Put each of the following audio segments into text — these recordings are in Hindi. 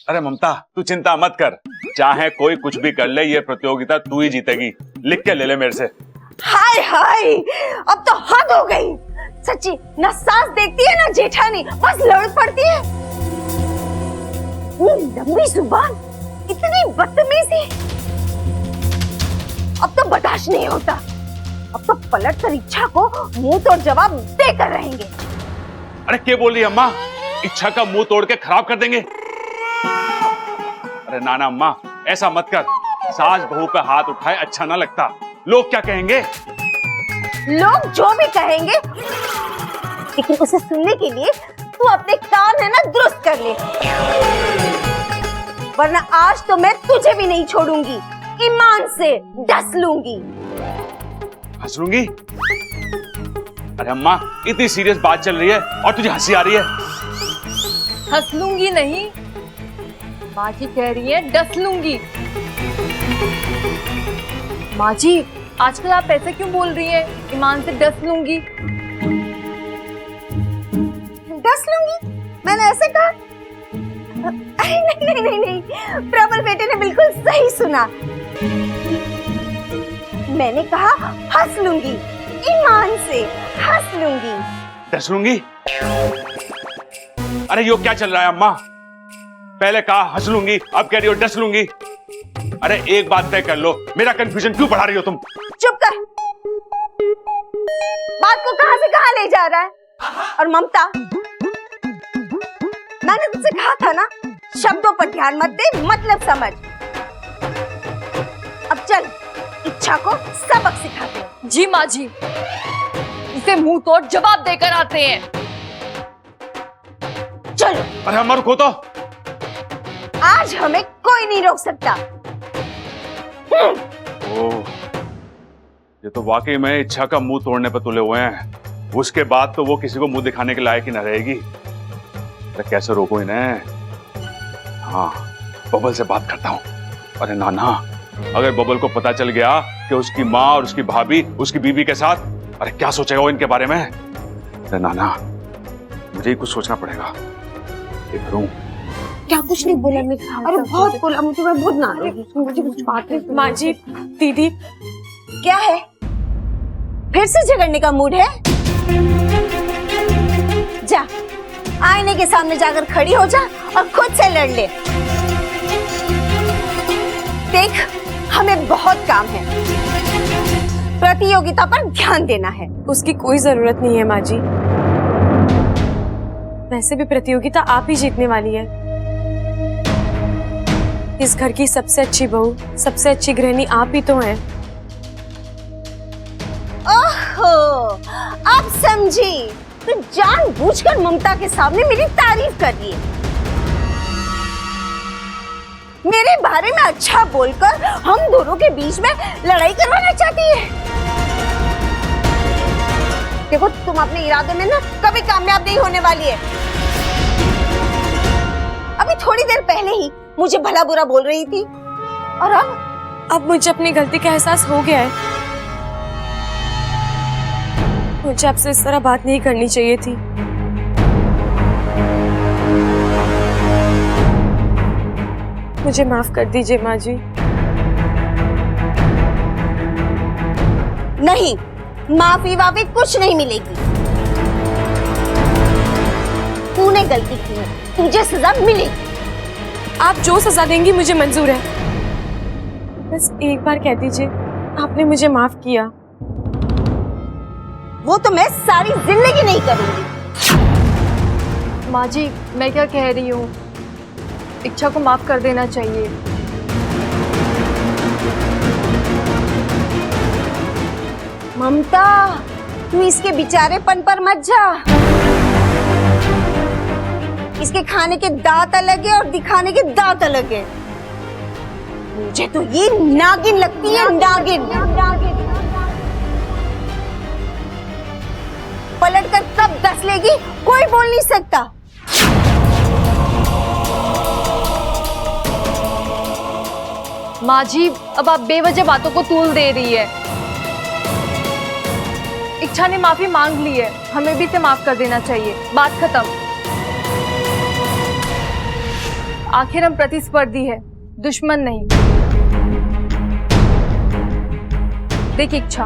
अरे ममता तू चिंता मत कर, चाहे कोई कुछ भी कर ले ये प्रतियोगिता तू ही जीतेगी। लिख के ले ले मेरे से। हाय हाय, अब तो हद हो गई। सच्ची ना सास देखती है ना जेठानी, बस लड़ पड़ती है। लंबी जुबान, इतनी बदतमीजी, अब तो बर्दाश्त नहीं होता। अब तो पलट कर इच्छा को मुंह तोड़ जवाब देकर रहेंगे। अरे क्या बोल रही है अम्मा, इच्छा का मुंह तोड़ के खराब कर देंगे? अरे नाना अम्मा ऐसा मत कर, सास बहू पे हाथ उठाए अच्छा ना लगता। लोग क्या कहेंगे? लोग जो भी कहेंगे, लेकिन उसे सुनने के लिए तू अपने कान है ना दुरुस्त कर ले, वरना आज तो मैं तुझे भी नहीं छोड़ूंगी। ईमान से डस लूंगी। हंस लूंगी? अरे अम्मा इतनी सीरियस बात चल रही है और तुझे हंसी आ रही है। हंस लूंगी नहीं, माँ जी कह रही है डस लूंगी। माँ जी आजकल आप ऐसे क्यों बोल रही हैं? ईमान से डस लूंगी। डस लूंगी? मैंने ऐसे कहा? अरे नहीं नहीं नहीं नहीं, प्रबल बेटे ने बिल्कुल सही सुना। मैंने कहा हंस लूंगी, ईमान से हंस लूंगी। डस लूंगी? अरे यो क्या चल रहा है अम्मा? पहले कहा हंस लूंगी, अब कह रही हो डस लूंगी। अरे एक बात तय कर लो, मेरा कंफ्यूजन क्यों बढ़ा रही हो तुम? चुप कर। बात को कहां से कहां ले जा रहा है? और ममता, मैंने तुझसे कहा था ना, शब्दों पर ध्यान मत दे, मतलब समझ। अब चल इच्छा को सबक सिखाते हैं। जी माँ जी, इसे मुंह तोड़ जवाब देकर आते हैं। चलो। अरे अम्मा रुको तो। आज हमें कोई नहीं रोक सकता। ओह, ये तो वाकई में इच्छा का मुंह तोड़ने पर तुले हुए हैं। उसके बाद तो वो किसी को मुंह दिखाने के लायक ही न रहेगी। तो कैसे रोको इन्हें? हाँ, बबल से बात करता हूँ। अरे नाना, अगर बबल को पता चल गया कि उसकी माँ और उसकी भाभी उसकी बीवी के साथ, अरे क्या सोचेगा वो इनके बारे में? अरे नाना, मुझे ही कुछ सोचना पड़ेगा। करूं? क्या कुछ नहीं बोला मैं? अरे बहुत बोला मुझे, मैं बहुत नाराज हूं। मुझे कुछ बात नहीं। माँ जी, दीदी क्या है? फिर से झगड़ने का मूड है? जा आईने के सामने जाकर खड़ी हो जा और खुद से लड़ ले। देख, हमें बहुत काम है, प्रतियोगिता पर ध्यान देना है। उसकी कोई जरूरत नहीं है माँ जी। वैसे भी प्रतियोगिता आप ही जीतने वाली है। इस घर की सबसे अच्छी बहू, सबसे अच्छी गृहिणी आप ही तो हैं। ओहो, अब समझी। तू जानबूझकर ममता के सामने मेरी तारीफ कर रही है। मेरे बारे में अच्छा बोलकर हम दोनों के बीच में लड़ाई करवाना चाहती है। देखो, तुम अपने इरादे में ना कभी कामयाब नहीं होने वाली है। अभी थोड़ी देर पहले ही मुझे भला बुरा बोल रही थी, और अब मुझे अपनी गलती का एहसास हो गया है। मुझे आपसे इस तरह बात नहीं करनी चाहिए थी। मुझे माफ कर दीजिए माँ जी। नहीं, माफी वाफी कुछ नहीं मिलेगी। तूने गलती की है, तुझे सजा मिलेगी। आप जो सजा देंगी मुझे मंजूर है। बस एक बार कह दीजिए आपने मुझे माफ किया। वो तो मैं सारी जिंदगी नहीं करूंगी। माँ जी, मैं क्या कह रही हूँ, इच्छा को माफ कर देना चाहिए। ममता, तू इसके बेचारेपन पर मत जा। इसके खाने के दांत अलग है और दिखाने के दांत अलग है। मुझे तो ये नागिन लगती है, नागिन। पलट कर कब दस लेगी कोई बोल नहीं सकता। माँ जी, अब आप बेवजह बातों को तूल दे रही है। इच्छा ने माफी मांग ली है, हमें भी इसे माफ कर देना चाहिए। बात खत्म। आखिर हम प्रतिस्पर्धी है, दुश्मन नहीं। देख इच्छा,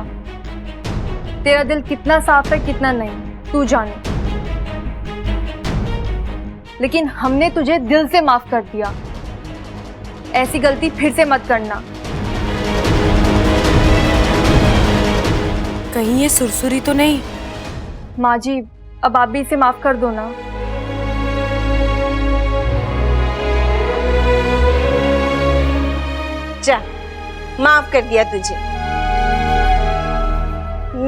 तेरा दिल कितना साफ है कितना नहीं तू जाने, लेकिन हमने तुझे दिल से माफ कर दिया। ऐसी गलती फिर से मत करना। कहीं ये सुरसुरी तो नहीं? माँ जी, अब आप भी इसे माफ कर दो ना। जा, माफ कर दिया तुझे।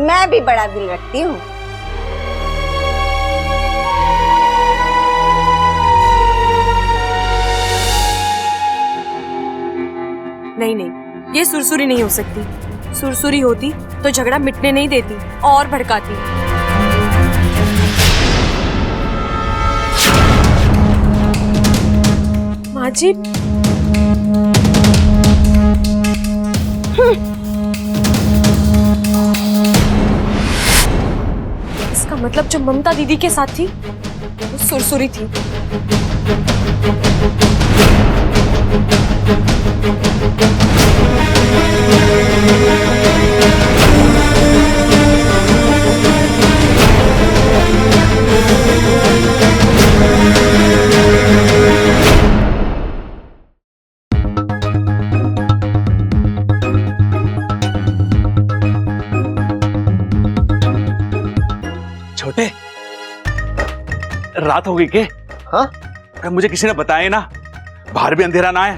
मैं भी बड़ा दिल रखती हूँ। नहीं नहीं, ये सुरसुरी नहीं हो सकती। सुरसुरी होती तो झगड़ा मिटने नहीं देती और भड़काती। माँ जी, इसका मतलब जो ममता दीदी के साथ थी वो सुरसुरी थी। छोटे, रात हो गई के? हाँ? अरे मुझे किसी ने बताया ना, बाहर भी अंधेरा ना है।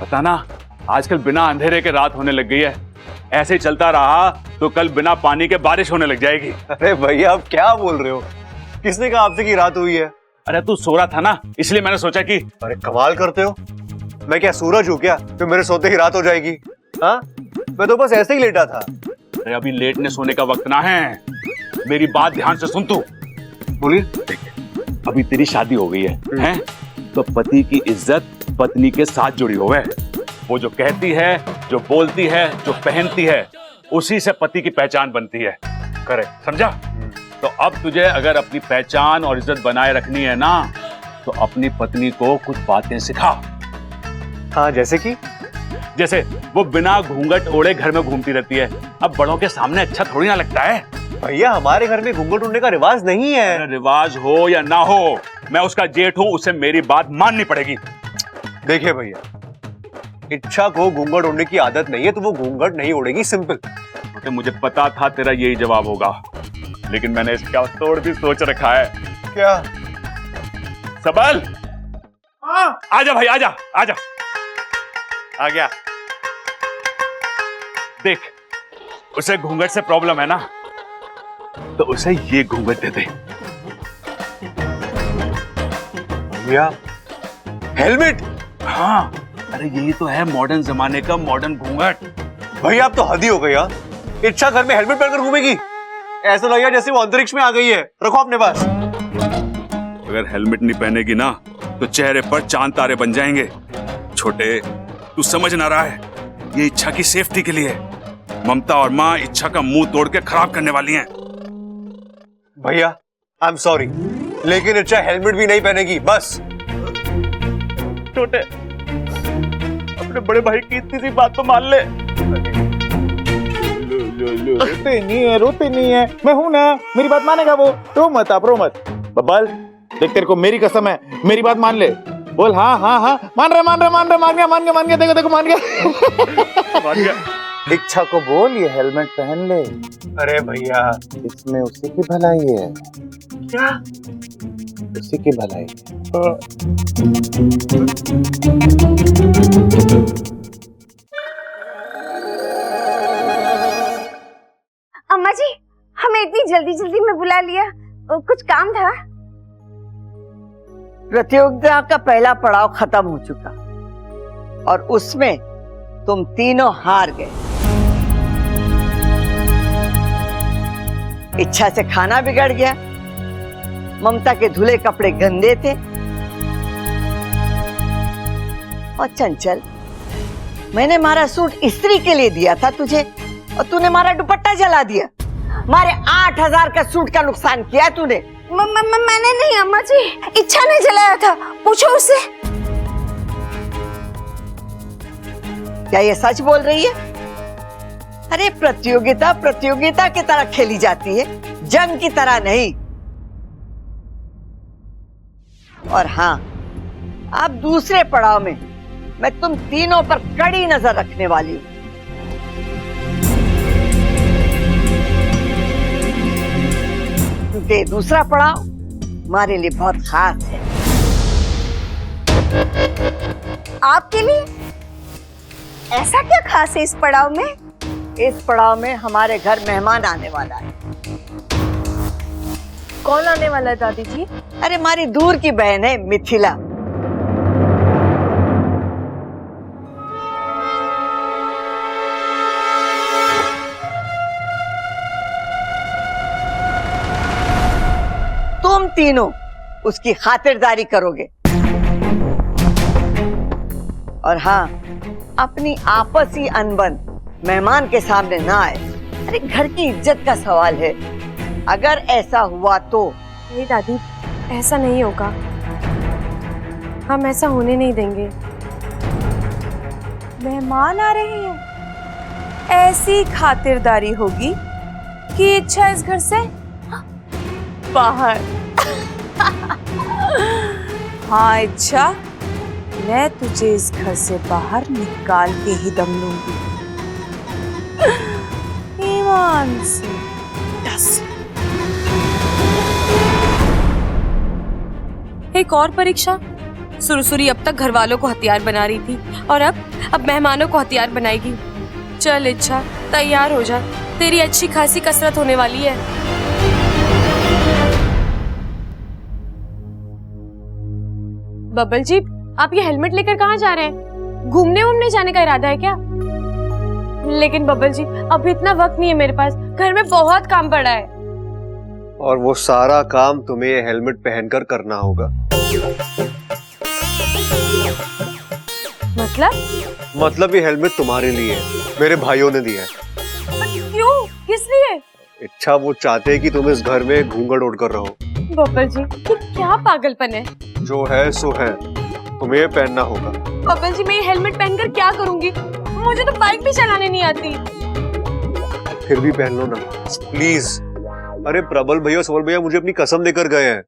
पता ना, आजकल बिना अंधेरे के रात होने लग गई है। ऐसे ही चलता रहा तो कल बिना पानी के बारिश होने लग जाएगी। अरे भैया आप क्या बोल रहे हो? किसने कहा आपसे कि रात हुई है? अरे तू सो रहा था ना, इसलिए मैंने सोचा कि अरे कमाल करते हो। मैं क्या सूरज हूँ क्या तो मेरे सोते ही रात हो जाएगी? हाँ, मैं तो बस ऐसे ही लेटा था। अरे अभी लेटने सोने का वक्त ना है, मेरी बात ध्यान से सुन तू। बोलिए। अभी तेरी शादी हो गई है? तो पति की इज्जत पत्नी के साथ जुड़ी हुई है। वो जो कहती है, जो बोलती है, जो पहनती है, उसी से पति की पहचान बनती है। करेक्ट, समझा? तो अब तुझे अगर अपनी पहचान और इज्जत बनाए रखनी है ना, तो अपनी पत्नी को कुछ बातें सिखा। हाँ, जैसे कि? जैसे वो बिना घूंघट ओढ़े घर में घूमती रहती है। अब बड़ों के सामने अच्छा थोड़ी ना लगता है। भैया हमारे घर में घूंघट उड़ने का रिवाज नहीं है। अरे रिवाज हो या ना हो, मैं उसका जेठ हूं, उसे मेरी बात माननी पड़ेगी। देखिए भैया, इच्छा को घूंघट उड़ने की आदत नहीं है तो वो घूंघट नहीं उड़ेगी, सिंपल। तो मुझे पता था तेरा यही जवाब होगा, लेकिन मैंने इसका तोड़ भी सोच रखा है। क्या? सबल, आजा भाई, आजा आजा। आ गया। देख, उसे घूंघट से प्रॉब्लम है ना, तो उसे ये घूंघट दे दे। भैया, हेलमेट? हाँ, अरे यही तो है मॉडर्न जमाने का मॉडर्न घूंघट। भैया आप तो हद ही हो गई यार। इच्छा घर में हेलमेट पहनकर घूमेगी? ऐसा लगेगा जैसे वो अंतरिक्ष में आ गई है। रखो अपने पास। अगर हेलमेट नहीं पहनेगी ना, तो चेहरे पर चांद तारे बन जाएंगे। छोटे, तू समझ ना रहा है, ये इच्छा की सेफ्टी के लिए। ममता और माँ इच्छा का मुंह तोड़ के खराब करने वाली हैं। भैया आई एम सॉरी, लेकिन इच्छा हेलमेट भी नहीं पहनेगी, बस। छोटे, अपने बड़े भाई की इतनी सी बात तो मान ले। रोते नहीं है, मैं हूं ना, मेरी बात मानेगा वो। रो मत आप, रो मत। बब्बल देख, तेरे को मेरी कसम है, मेरी बात मान ले। बोल हाँ हाँ हाँ, मान गया, देखो मान गया। इच्छा को बोल ये हेलमेट पहन ले। अरे भैया, इसमें उसी की भलाई है। क्या? उसी की भलाई। अम्मा जी, हमें इतनी जल्दी जल्दी में बुला लिया, कुछ काम था? प्रतियोगिता का पहला पड़ाव खत्म हो चुका और उसमें तुम तीनों हार गए। इच्छा से खाना बिगड़ गया, ममता के धुले कपड़े गंदे थे, और चंचल, मैंने मारा सूट इस्त्री के लिए दिया था तुझे और तूने मारा दुपट्टा जला दिया। मारे 8,000 का सूट का नुकसान किया तूने। मैंने नहीं अम्मा जी, इच्छा ने जलाया था, पूछो उससे। क्या ये सच बोल रही है? अरे प्रतियोगिता प्रतियोगिता की तरह खेली जाती है, जंग की तरह नहीं। और हाँ, अब दूसरे पड़ाव में मैं तुम तीनों पर कड़ी नजर रखने वाली हूं। क्योंकि दूसरा पड़ाव हमारे लिए बहुत खास है। आपके लिए ऐसा क्या खास है इस पड़ाव में? इस पड़ाव में हमारे घर मेहमान आने वाला है। कौन आने वाला है दादी जी? अरे हमारी दूर की बहन है मिथिला। तुम तीनों उसकी खातिरदारी करोगे। और हाँ, अपनी आपसी अनबन मेहमान के सामने ना आए। अरे घर की इज्जत का सवाल है, अगर ऐसा हुआ तो। नहीं दादी, ऐसा नहीं होगा। हम ऐसा होने नहीं देंगे। मेहमान आ रहे हैं, ऐसी खातिरदारी होगी कि इच्छा इस घर से बाहर। हाँ इच्छा, मैं तुझे इस घर से बाहर निकाल के ही दम लूंगी, ईमान से। यस। एक और परीक्षा। सुरसुरी अब तक घर वालों को हथियार बना रही थी और अब मेहमानों को हथियार बनाएगी। चल इच्छा, तैयार हो जा, तेरी अच्छी खासी कसरत होने वाली है। बबल जी, आप ये हेलमेट लेकर कहाँ जा रहे हैं? घूमने जाने का इरादा है क्या? लेकिन बबल जी, अभी इतना वक्त नहीं है मेरे पास, घर में बहुत काम पड़ा है। और वो सारा काम तुम्हें ये हेलमेट पहनकर करना होगा। मतलब ये हेलमेट तुम्हारे लिए है, मेरे भाइयों ने दिया है। क्यों? किस लिए? इच्छा वो चाहते हैं कि तुम इस घर में घूंघट ओढ़कर रहो। बबल जी, ये क्या पागलपन है? जो है सो है, तुम्हें ये पहनना होगा। बबल जी, मैं ये हेलमेट पहनकर क्या करूंगी? मुझे तो बाइक भी चलाने नहीं आती। फिर भी पहन लो ना प्लीज। अरे प्रबल भैया सबल भैया मुझे अपनी कसम देकर गए हैं,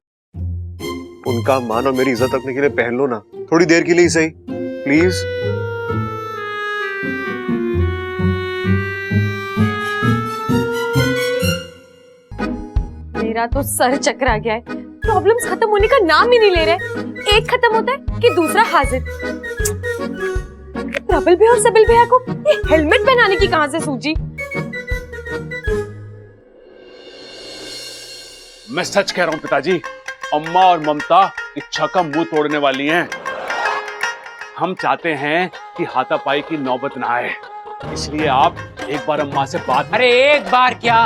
उनका मान और मेरी इज्जत रखने के लिए पहन लो ना, थोड़ी देर के लिए ही सही, प्लीज। मेरा तो सर चकरा गया है। प्रॉब्लम्स खत्म होने का नाम ही नहीं ले रहे। एक खत्म होता है कि दूसरा हाजिर। प्रबल भैया और सबल भैया को ये हेलमेट पहनाने की कहां से सूझी? मैं सच कह रहा हूं पिताजी, अम्मा और ममता इच्छा का मुंह तोड़ने वाली हैं। हम चाहते हैं कि हाथापाई की नौबत ना आए, इसलिए आप एक बार अम्मा से बात। अरे एक बार क्या,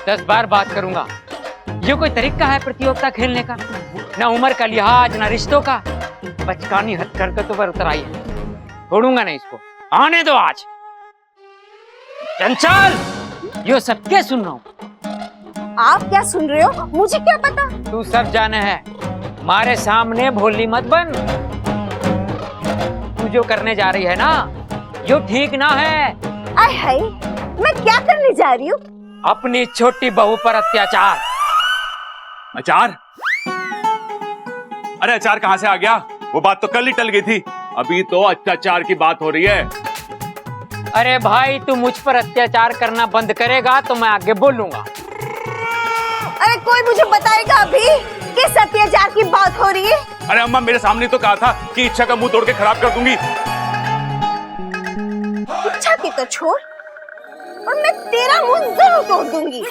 10 बार बात करूंगा। ये कोई तरीका है प्रतियोगिता खेलने का? ना उम्र का लिहाज, ना रिश्तों का, बचकानी हरकतों पर उतर आई है। छोड़ूंगा नहीं इसको, आने दो आज। चंचल, यो सब क्या सुन रहा हूँ? आप क्या सुन रहे हो? मुझे क्या पता? तू सब जाने है, हमारे सामने भोली मत बन। तू जो करने जा रही है ना, यो ठीक ना है। आय हाय, मैं क्या करने जा रही हूँ? अपनी छोटी बहू पर अत्याचार। अचार? अरे अचार कहां से आ गया? वो बात तो कल ही टल गई थी, अभी तो अत्याचार की बात हो रही है। अरे भाई, तू मुझ पर अत्याचार करना बंद करेगा तो मैं आगे बोलूंगा। अरे कोई मुझे बताएगा अभी किस अत्याचार की बात हो रही है? अरे अम्मा, मेरे सामने तो कहा था कि इच्छा का मुंह तोड़ के खराब कर दूंगी। इच्छा की तो छोड़, और मैं तेरा मुंह जरूर तोड़ दूंगी।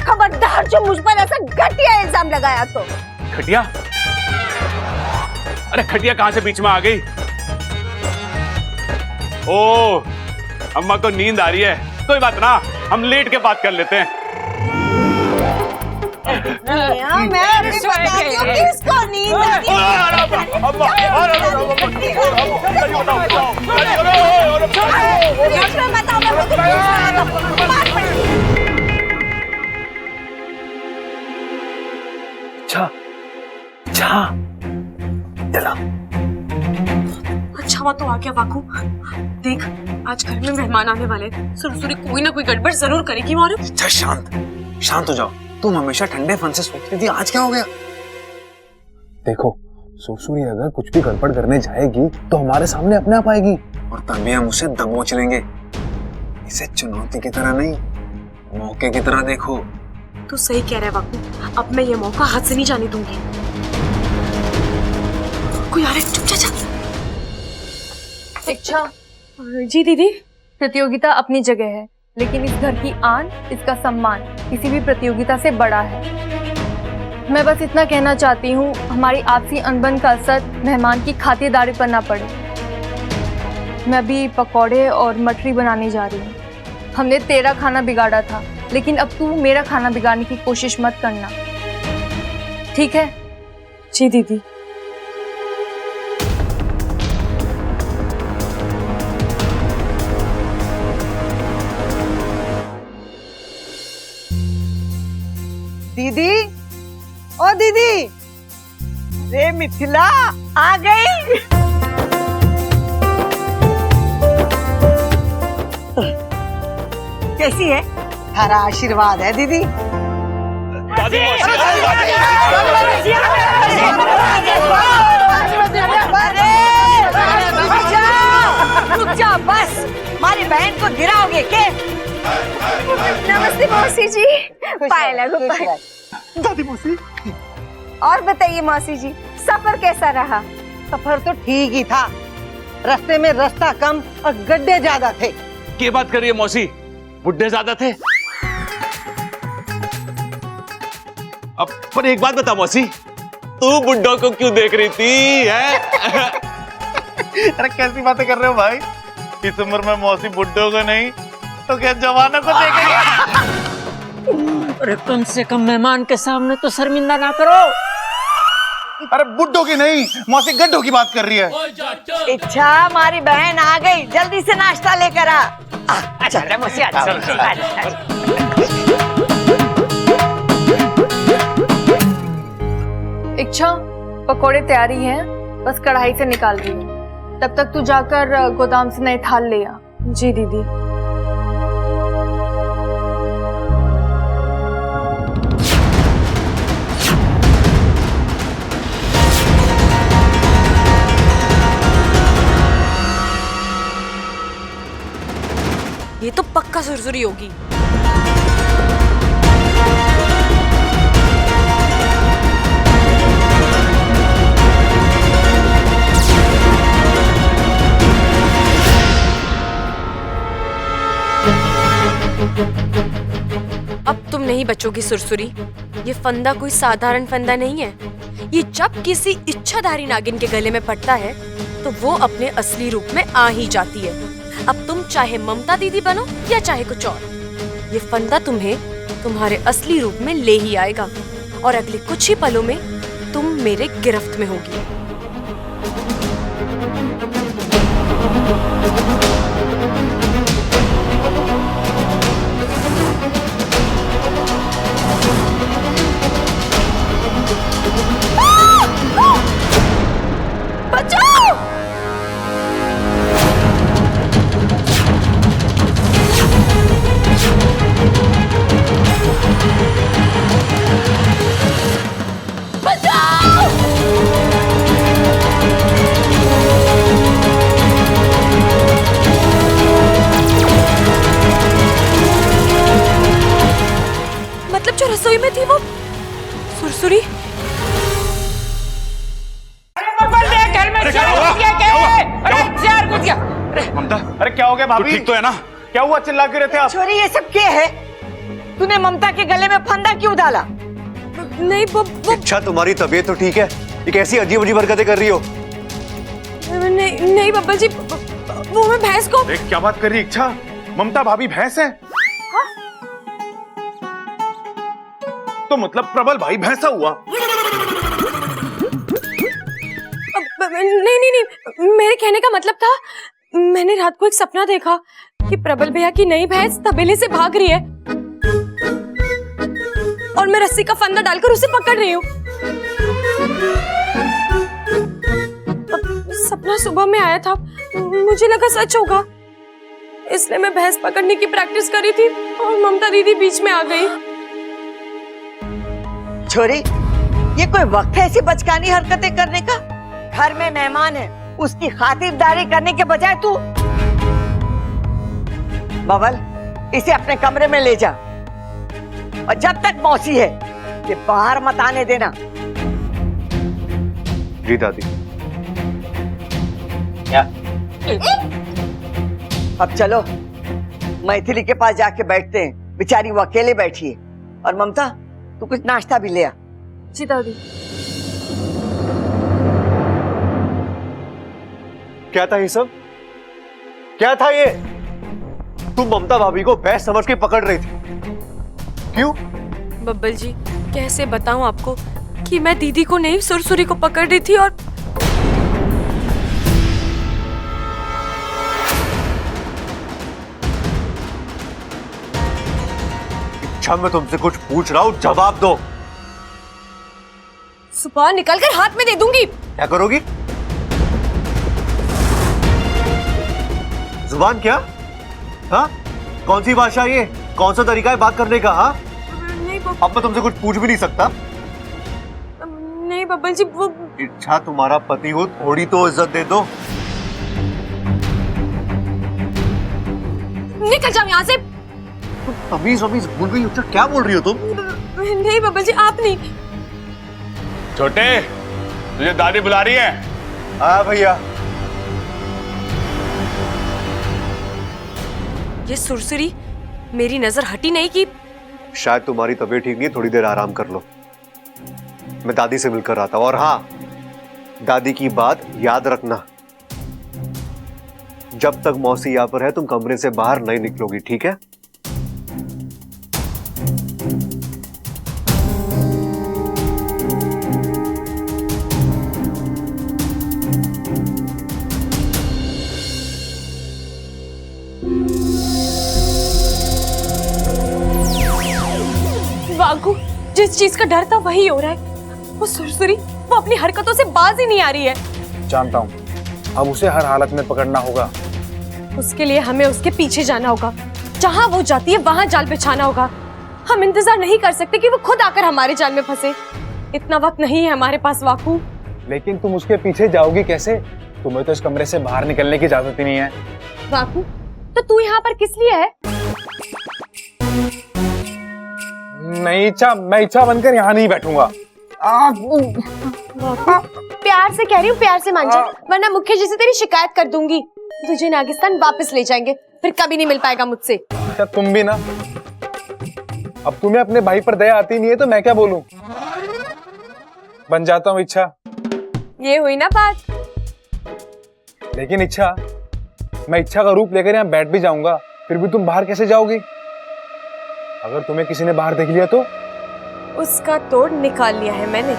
खबरदार जो मुझ पर ऐसा घटिया इल्जाम लगाया तो। खटिया? अरे खटिया कहां से बीच में आ गई? ओ, अम्मा को नींद आ रही है, कोई बात ना, हम लेट के बात कर लेते हैं। मैं अभी बताती हूँ किसको नींद आ रही है। अच्छा, चला। अच्छा हुआ तो आ गया वाकू। देख आज घर में मेहमान आने वाले हैं, सुरसुरी कोई ना कोई गड़बड़ जरूर करेगी। और अच्छा शांत हो जाओ। तुम हमेशा ठंडे फन से सोचती थी, आज क्या हो गया? देखो सुरसुरी अगर कुछ भी गड़बड़ करने जाएगी तो हमारे सामने अपने आप आएगी और तभी हम उसे दबोच लेंगे। इसे चुनौती की तरह नहीं, मौके की तरह देखो। तू सही कह रहा है वाकू, अब मैं ये मौका हाथ से नहीं जाने दूंगी। कोई आ रहा है, चुप जा। इच्छा, जी दीदी। प्रतियोगिता अपनी जगह है, लेकिन इस घर की आन, इसका सम्मान किसी भी प्रतियोगिता से बड़ा है। मैं बस इतना कहना चाहती हूँ, हमारी आपसी अनबन का असर मेहमान की खातिरदारी पर ना पड़े। मैं अभी पकौड़े और मठरी बनाने जा रही हूँ। हमने तेरा खाना बिगाड़ा था, लेकिन अब तू मेरा खाना बिगाड़ने की कोशिश मत करना, ठीक है? जी दीदी। दीदी, ओ दीदी, रे मिथिला आ गई। कैसी है? हरा आशीर्वाद है दीदी। रुक जाओ बस, हमारी बहन को गिराओगे के? नमस्ते मौसी जी। पाए लगो पाए। दादी मौसी। और बताइए मौसी जी, सफर कैसा रहा? सफर तो ठीक ही था, रास्ते में रास्ता कम और गड्ढे ज्यादा थे। क्या बात कर रही है मौसी? बुड्ढे ज्यादा थे? अब पर एक बात बता मौसी, तू बुड्ढों को क्यों देख रही थी है? अरे कैसी बातें कर रहे हो भाई? इस उम्र में मौसी बुड्ढों को नहीं तो क्या जवानों को देख रही है? अरे कम से कम मेहमान के सामने तो शर्मिंदा ना करो। अरे बुड्ढों की नहीं, मौसी गड्ढों की बात कर रही है। इच्छा, हमारी बहन आ गई, जल्दी से नाश्ता लेकर आ। चल मौसी, चल। इच्छा, पकौड़े तैयारी हैं, बस कढ़ाई से निकाल रही हूँ। तब तक तू जाकर गोदाम से नए थाल ले आ। जी दीदी। ये तो पक्का सुरसुरी होगी। अब तुम नहीं बचोगी सुरसुरी। ये फंदा कोई साधारण फंदा नहीं है। ये जब किसी इच्छाधारी नागिन के गले में पड़ता है तो वो अपने असली रूप में आ ही जाती है। अब तुम चाहे ममता दीदी बनो या चाहे कुछ और, ये फंदा तुम्हें तुम्हारे असली रूप में ले ही आएगा और अगले कुछ ही पलों में तुम मेरे गिरफ्त में होगी। बचाओ! मतलब जो रसोई में थी वो सुरसुरी? ममता, अरे क्या हो गया तू भाभी? ठीक तो है ना? क्या हुआ, चिल्ला क्यों रहे थे आप? छोरी, ये सब क्या है? तूने ममता के गले में फंदा क्यों डाला? नहीं वो इच्छा, तुम्हारी तबीयत तो ठीक है? ये कैसी अजीब अजीब हरकतें कर रही हो? नहीं बब्बल जी, वो मैं भैंस को। अरे क्या बात कर रही है इच्छा? ममता भाभी भैंस है? तो मतलब प्रबल भाई भैंसा हुआ? नहीं, मेरे कहने का मतलब था, मैंने रात को एक सपना देखा कि प्रबल भैया की नई भैंस तबेले से भाग रही है और मैं रस्सी का फंदा डालकर उसे पकड़ रही हूँ। सपना सुबह में आया था, मुझे लगा सच होगा, इसलिए मैं भैंस पकड़ने की प्रैक्टिस करी थी और ममता दीदी बीच में आ गई। छोरी, ये कोई वक्त है ऐसी बचकानी हरकतें करने का? घर में मेहमान है, उसकी खातिरदारी करने के बजाय तू। बबल, इसे अपने कमरे में ले जा और जब तक मौसी है ये बाहर मत आने देना। जी दादी। क्या? अब चलो मैथिली के पास जाके बैठते हैं, बेचारी वो अकेले बैठी है। और ममता, तू कुछ नाश्ता भी ले आ। जी दादी। क्या था ये सब? क्या था ये? तुम ममता भाभी को भैंस समझ के पकड़ रही थी, क्यों? बब्बल जी, कैसे बताऊं आपको कि मैं दीदी को नहीं सुरसुरी को पकड़ रही थी। और अच्छा, मैं तुमसे कुछ पूछ रहा हूँ, जवाब दो। सुबह निकलकर हाथ में दे दूंगी। क्या करोगी? जुबान क्या? हाँ, कौन सी भाषा ये? कौन सा तरीका है बात करने का? हाँ, नहीं अब मैं तुमसे कुछ पूछ भी नहीं सकता। नहीं बब्बल जी, वो इच्छा तुम्हारा पति हो, थोड़ी तो इज्जत दे दो। निकल जाओ यहाँ से। तमीज वमीज भूल गई? अच्छा, क्या बोल रही हो तुम? नहीं बब्बल जी, आप नहीं। छोटे, तुझे दादी बुला रही है। हाँ भैया। ये सुरसुरी मेरी नजर हटी नहीं कि शायद तुम्हारी तबीयत ठीक नहीं है, थोड़ी देर आराम कर लो। मैं दादी से मिलकर आता हूँ। और हाँ, दादी की बात याद रखना, जब तक मौसी यहाँ पर है तुम कमरे से बाहर नहीं निकलोगी, ठीक है? वागू, जिस चीज का डर था वही हो रहा है। वो सुरसुरी, वो अपनी हरकतों से बाज ही नहीं आ रही है। जानता हूँ, अब उसे हर हालत में पकड़ना होगा। उसके लिए हमें उसके पीछे जाना होगा, जहाँ वो जाती है वहाँ जाल बिछाना होगा। हम इंतजार नहीं कर सकते कि वो खुद आकर हमारे जाल में फंसे। इतना वक्त नहीं है हमारे पास वाकू। लेकिन तुम उसके पीछे जाओगी कैसे? तुम्हें तो इस कमरे से बाहर निकलने की इजाजत ही नहीं है। वाकू, तो तू यहाँ पर किस लिए है? नहीं इच्छा, मैं इच्छा बनकर यहाँ नहीं बैठूंगा। प्यार से कह रही हूँ, प्यार से मान जा, वरना मुख्य जी से तेरी शिकायत कर दूंगी। तुझे नागिस्तान वापस ले जाएंगे, फिर कभी नहीं मिल पाएगा मुझसे। क्या तुम भी ना? अब तुम्हें अपने भाई पर दया आती नहीं है तो मैं क्या बोलूं? बन जाता हूँ इच्छा। ये हुई ना बात। लेकिन इच्छा, मैं इच्छा का रूप लेकर यहाँ बैठ भी जाऊंगा, फिर भी तुम बाहर कैसे जाओगी? अगर तुम्हें किसी ने बाहर देख लिया तो? उसका तोड़ निकाल लिया है मैंने।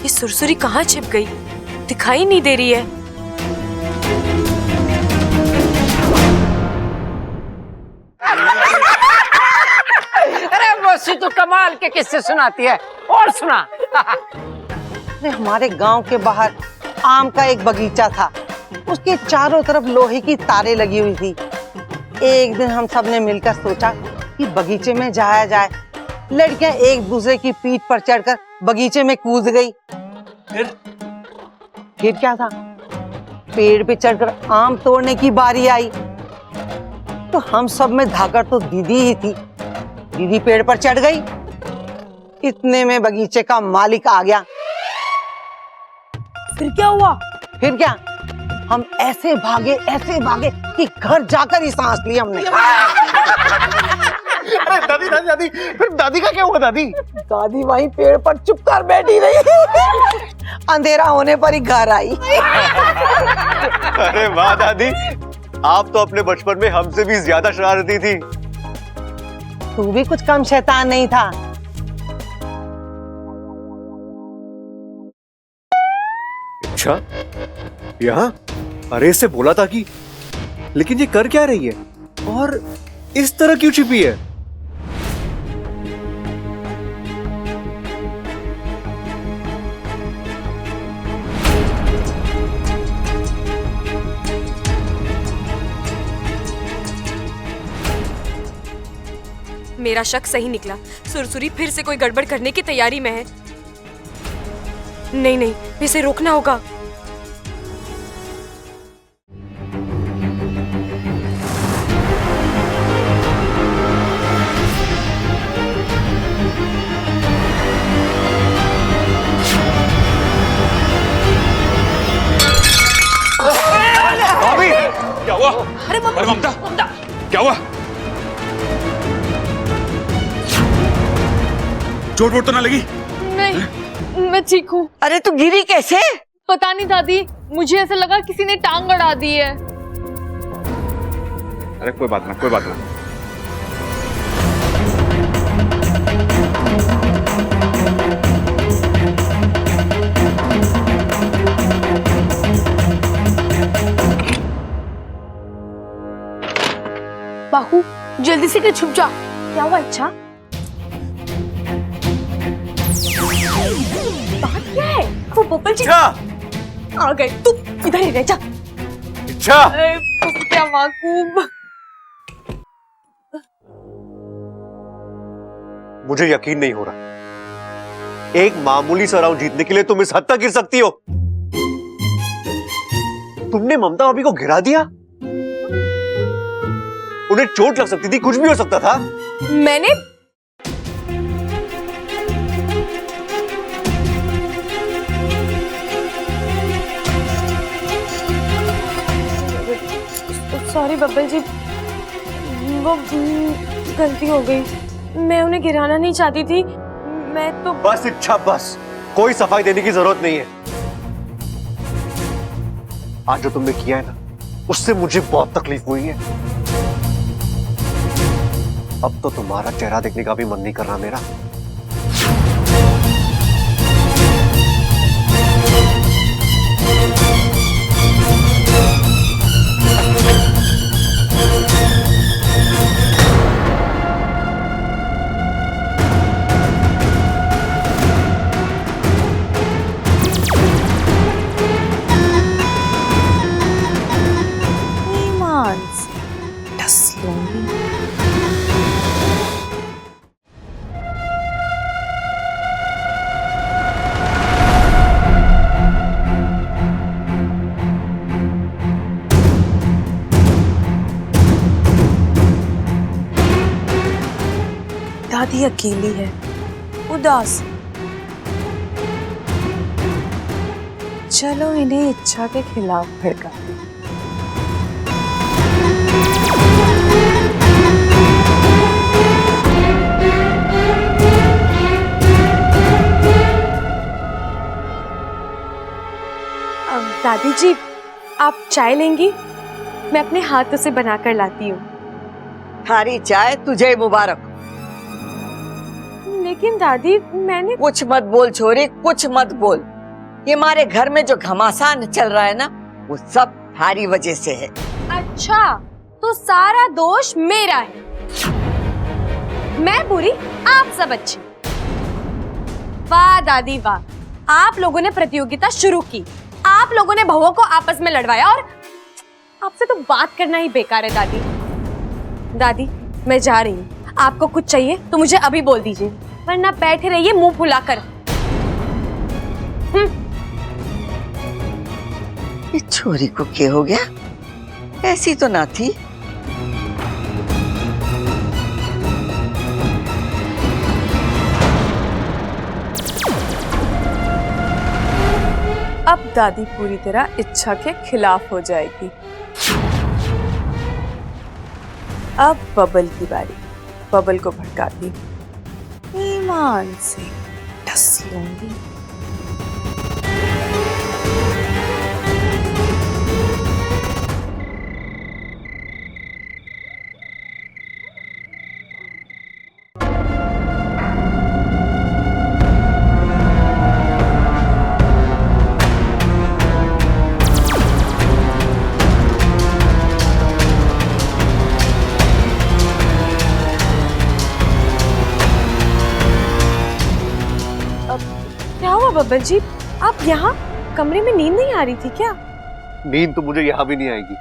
ये सुरसुरी कहाँ छिप गई? दिखाई नहीं दे रही है। मौसी तो कमाल के किस्से सुनाती है, और सुना। अरे हमारे गांव के बाहर आम का एक बगीचा था, उसके चारों तरफ लोहे की तारें लगी हुई थी। एक दिन हम सब ने मिलकर सोचा कि बगीचे में जाया जाए। लड़कियां एक दूसरे की पीठ पर चढ़कर बगीचे में कूद गई। फिर क्या था, पेड़ पे चढ़कर आम तोड़ने की बारी आई तो हम सब में धाकर तो दीदी ही थी। दीदी पेड़ पर चढ़ गई, इतने में बगीचे का मालिक आ गया। फिर क्या हुआ? फिर क्या, हम ऐसे भागे कि घर जाकर ही सांस ली हमने। अरे दादी दादी दादी, फिर दादी का क्या हुआ? दादी दादी वहीं पेड़ पर चुप कर बैठी रही। अंधेरा होने पर ही घर आई। अरे वाह दादी, आप तो अपने बचपन में हमसे भी ज्यादा शरारती थी। तू भी कुछ कम शैतान नहीं था। अच्छा, यहाँ? अरे इससे बोला था कि, लेकिन ये कर क्या रही है और इस तरह क्यों छिपी है? मेरा शक सही निकला। सुरसुरी फिर से कोई गड़बड़ करने की तैयारी में है। नहीं नहीं, इसे रोकना होगा। क्या हुआ? अरे ममता, क्या हुआ? चोट वोट तो ना लगी? नहीं, मैं ठीक हूँ। अरे तू गिरी कैसे? पता नहीं दादी, मुझे ऐसा लगा किसी ने टांग अड़ा दी है। अरे कोई बात ना, कोई बात ना। बाहू, जल्दी से के छुप जा। क्या हुआ? अच्छा, बात क्या है? वो बब्बल जी आ गए। तू इधर ही रह जा। क्या माकूब। मुझे यकीन नहीं हो रहा। एक मामूली सा राउंड जीतने के लिए तुम इस हद तक गिर सकती हो? तुमने ममता भाभी को गिरा दिया? उन्हें चोट लग सकती थी, कुछ भी हो सकता था। मैंने सॉरी बब्बल जी, वो गलती हो गई। मैं उन्हें गिराना नहीं चाहती थी। मैं तो बस इच्छा, बस कोई सफाई देने की जरूरत नहीं है। आज जो तुमने किया है ना, उससे मुझे बहुत तकलीफ हुई है। अब तो तुम्हारा चेहरा देखने का भी मन नहीं कर रहा मेरा। दादी अकेली है, उदास। चलो इन्हें इच्छा के खिलाफ भड़काती। दादी जी, आप चाय लेंगी? मैं अपने हाथों से बनाकर लाती हूँ। थारी चाय तुझे मुबारक। लेकिन दादी, मैंने कुछ मत बोल छोरी, कुछ मत बोल। ये हमारे घर में जो घमासान चल रहा है ना, वो सब थारी वजह से है। अच्छा, तो सारा दोष मेरा है। मैं बुरी, आप सब अच्छे। वाह दादी वाह, आप लोगों ने प्रतियोगिता शुरू की, आप लोगों ने बहुओं को आपस में लड़वाया, और आपसे तो बात करना ही बेकार है दादी। दादी, मैं जा रही हूँ। आपको कुछ चाहिए तो मुझे अभी बोल दीजिए, वरना बैठे रहिए मुंह फुलाकर। इस छोरी को क्या हो गया? ऐसी तो ना थी। अब दादी पूरी तरह इच्छा के खिलाफ हो जाएगी। अब बबल की बारी। बबल को भड़काती, ईमान से डस लूंगी। हुआ बब्बल जी? आप यहाँ कमरे में नींद नहीं आ रही थी क्या? नींद तो मुझे यहाँ भी नहीं आएगी।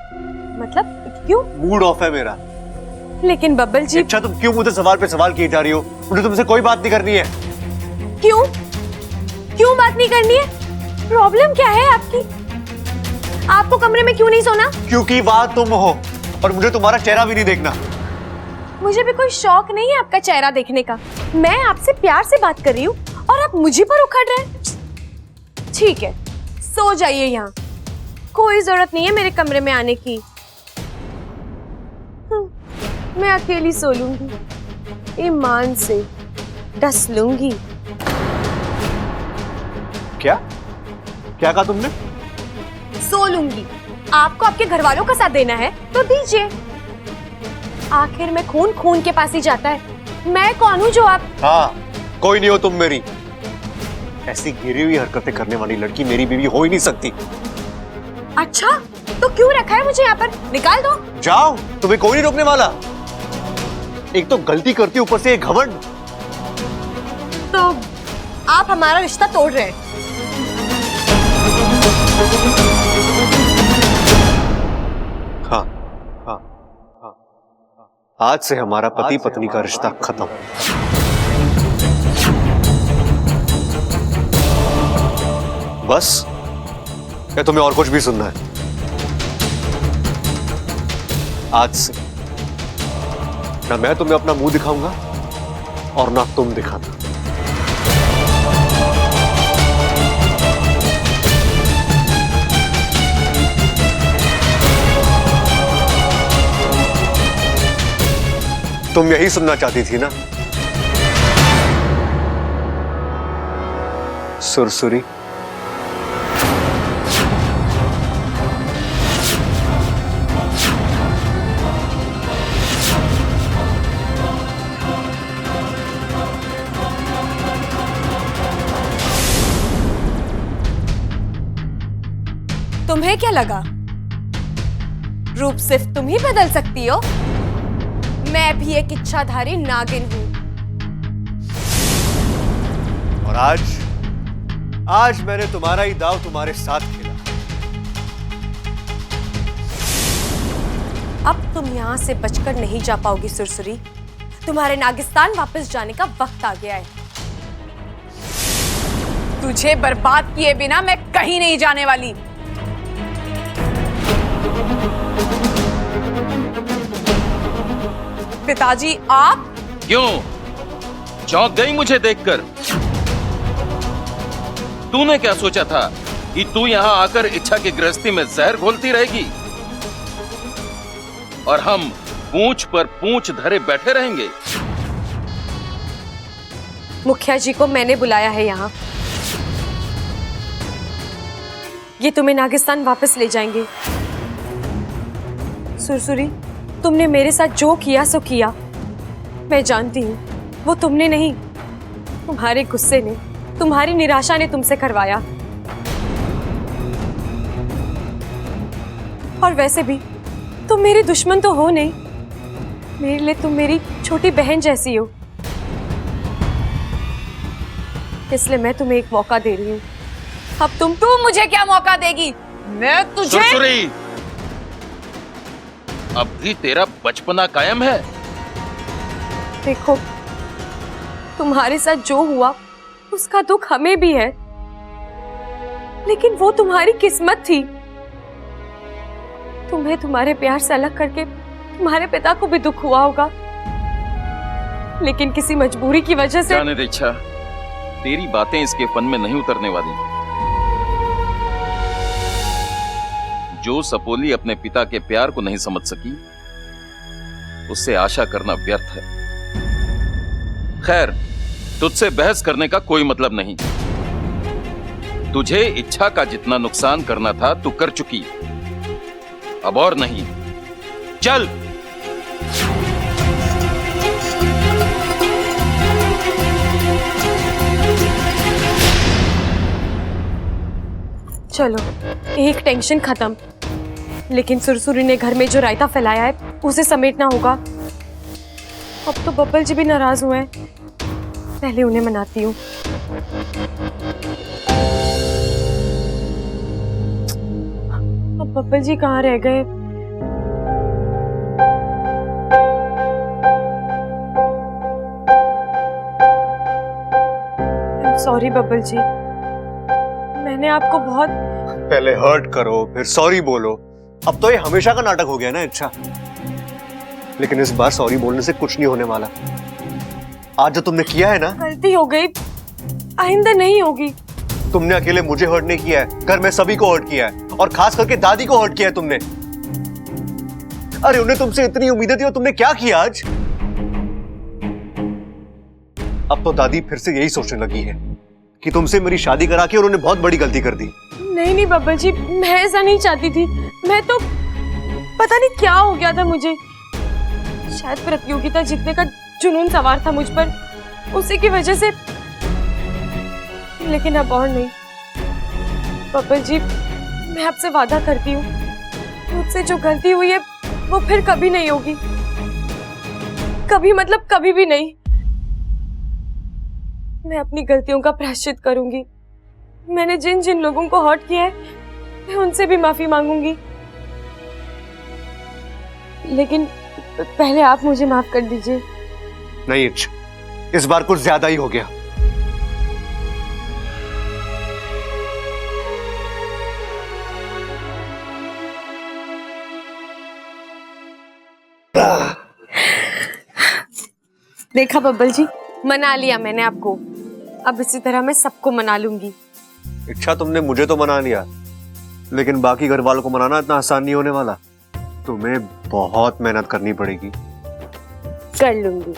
मतलब क्यों? मूड ऑफ है मेरा। लेकिन बब्बल जी। अच्छा तुम क्यों मुझे सवाल पे सवाल किए जा रही हो? मुझे तुमसे कोई बात नहीं करनी है। क्यों? क्यों बात नहीं करनी है? प्रॉब्लम क्या है आपकी? आपको कमरे में क्यों नहीं सोना? क्योंकि वहां तुम हो और मुझे तुम्हारा चेहरा भी नहीं देखना। मुझे भी कोई शौक नहीं है आपका चेहरा देखने का। मैं आपसे प्यार से बात कर रही हूँ और आप मुझे पर उखड़ रहे हैं। ठीक है, सो जाइए यहाँ। कोई जरूरत नहीं है मेरे कमरे में आने की। मैं अकेली सो लूंगी, ईमान से डस लूंगी। क्या क्या कहा तुमने? सो लूंगी। आपको आपके घर वालों का साथ देना है तो दीजिए। आखिर में खून खून के पास ही जाता है। मैं कौन हूँ जो आप? हाँ, कोई नहीं हो तुम मेरी। ऐसी गिरी हुई हरकतें करने वाली लड़की मेरी बीवी हो ही नहीं सकती। अच्छा, तो क्यों रखा है मुझे यहाँ पर? निकाल दो। जाओ, तुम्हें कोई नहीं रोकने वाला। एक तो गलती करती ऊपर से एक घमंड। तो आप हमारा रिश्ता तोड़ रहे हैं। हाँ, हाँ, हाँ, आज से हमारा पति पत्नी का रिश्ता खत्म। बस या तुम्हें और कुछ भी सुनना है? आज से ना मैं तुम्हें अपना मुंह दिखाऊंगा और ना तुम दिखाना। तुम यही सुनना चाहती थी ना? सुरसुरी। तुम्हें क्या लगा रूप सिर्फ तुम ही बदल सकती हो? मैं भी एक इच्छाधारी नागिन हूं। और आज मैंने तुम्हारा ही दाव तुम्हारे साथ खेला। अब तुम यहाँ से बचकर नहीं जा पाओगी सुरसुरी। तुम्हारे नागिस्तान वापस जाने का वक्त आ गया है। तुझे बर्बाद किए बिना मैं कहीं नहीं जाने वाली। पिताजी आप? क्यों चौंक गई मुझे देखकर? तूने क्या सोचा था कि तू यहां आकर इच्छा की गृहस्थी में जहर घोलती रहेगी और हम पूंछ पर पूंछ धरे बैठे रहेंगे? मुखिया जी को मैंने बुलाया है यहाँ। ये तुम्हें नागिस्तान वापस ले जाएंगे। सुरसुरी, तुमने मेरे साथ जो किया सो किया। मैं जानती हूँ वो तुमने नहीं, तुम्हारे गुस्से ने, तुम्हारी निराशा ने तुमसे करवाया। और वैसे भी तुम मेरी दुश्मन तो हो नहीं। मेरे लिए तुम मेरी छोटी बहन जैसी हो। इसलिए मैं तुम्हें एक मौका दे रही हूँ। अब तुम मुझे क्या मौका देगी? मैं तुझे। सुरसुरी, अब भी तेरा बचपना कायम है? देखो, तुम्हारे साथ जो हुआ उसका दुख हमें भी है, लेकिन वो तुम्हारी किस्मत थी। तुम्हें तुम्हारे प्यार से अलग करके तुम्हारे पिता को भी दुख हुआ होगा, लेकिन किसी मजबूरी की वजह से। जाने दे इच्छा, तेरी बातें इसके फन में नहीं उतरने वाली। जो सपोली अपने पिता के प्यार को नहीं समझ सकी, उससे आशा करना व्यर्थ है। खैर, तुझसे बहस करने का कोई मतलब नहीं। तुझे इच्छा का जितना नुकसान करना था तू कर चुकी, अब और नहीं। चल। चलो, एक टेंशन खत्म। लेकिन सुरसुरी ने घर में जो रायता फैलाया है उसे समेटना होगा। अब तो बब्बल जी भी नाराज हुए हैं। पहले उन्हें मनाती हूँ। अब बब्बल जी कहाँ रह गए? सॉरी बब्बल जी, मैंने आपको बहुत। पहले हर्ट करो फिर सॉरी बोलो। अब तो ये हमेशा का नाटक हो गया ना इच्छा। लेकिन इस बार सॉरी बोलने से कुछ नहीं होने वाला। आज जो तुमने किया है ना, गलती हो गई, आइंदा नहीं होगी। तुमने अकेले मुझे हर्ट नहीं किया है, घर में सभी को हर्ट किया है, और खास करके दादी को हर्ट किया है तुमने। अरे उन्हें तुमसे इतनी उम्मीदें थी और तुमने क्या किया आज? अब तो दादी फिर से यही सोचने लगी है कि तुमसे मेरी शादी करा के उन्होंने बहुत बड़ी गलती कर दी। नहीं नहीं बब्बल जी, मैं ऐसा नहीं चाहती थी। मैं तो पता नहीं क्या हो गया था मुझे, शायद प्रतियोगिता जीतने का जुनून सवार था मुझ पर, उसी की वजह से। लेकिन अब और नहीं बब्बल जी, मैं आपसे वादा करती हूँ, मुझसे जो गलती हुई है वो फिर कभी नहीं होगी। कभी मतलब कभी भी नहीं। मैं अपनी गलतियों का प्रायश्चित करूंगी। मैंने जिन जिन लोगों को हर्ट किया है, मैं उनसे भी माफी मांगूंगी। लेकिन पहले आप मुझे माफ कर दीजिए। नहीं इच्छा, इस बार कुछ ज्यादा ही हो गया। देखा बब्बल जी, मना लिया मैंने आपको। अब इसी तरह मैं सबको मना लूंगी। इच्छा तुमने मुझे तो मना लिया, लेकिन बाकी घर वालों को मनाना इतना आसान नहीं होने वाला। तुम्हें बहुत मेहनत करनी पड़ेगी। कर लूंगी।